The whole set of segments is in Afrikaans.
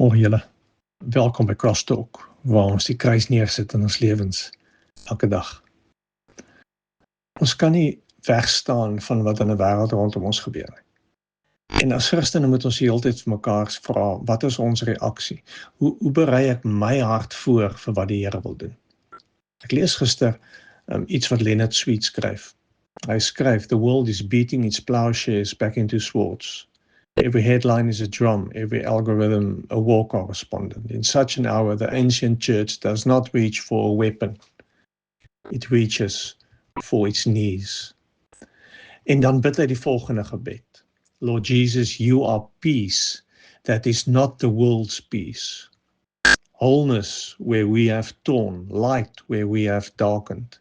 Môre julle, welkom by Crosstalk, waar ons die kruis neersit in ons lewens, elke dag. Ons kan nie wegstaan van wat in die wêreld rondom ons gebeur nie. En as Christene moet ons die hele tyd vir mekaar vra, wat is ons reaksie? Hoe berei ek my hart voor vir wat die Here wil doen? Ek lees gister iets wat Leonard Sweet skryf. Hy skryf, "The world is beating its plowshares back into swords. Every headline is a drum, every algorithm a war correspondent. In such an hour, the ancient church does not reach for a weapon. It reaches for its knees." En dan bid hy die volgende gebed. Lord Jesus, you are peace that is not the world's peace. Wholeness where we have torn, light where we have darkened.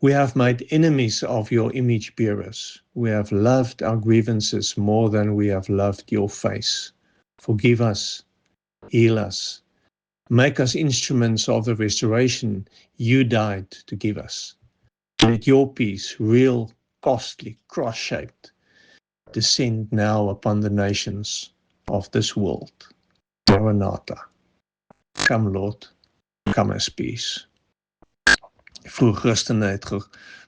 We have made enemies of your image bearers. We have loved our grievances more than we have loved your face. Forgive us, heal us, make us instruments of the restoration you died to give us. Let your peace, real, costly, cross-shaped, descend now upon the nations of this world. Maranatha. Come Lord, come as peace. Vroeg Christene het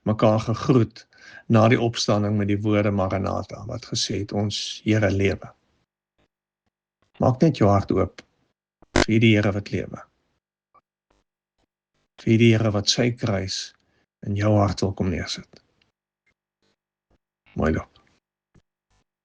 mekaar gegroet na die opstanding met die woorde Maranatha, wat gesê het ons Here lewe. Maak net jou hart oop vir die Here wat lewe. Vir die Here wat sy kruis in jou hart wil kom neersit. Mooi loop.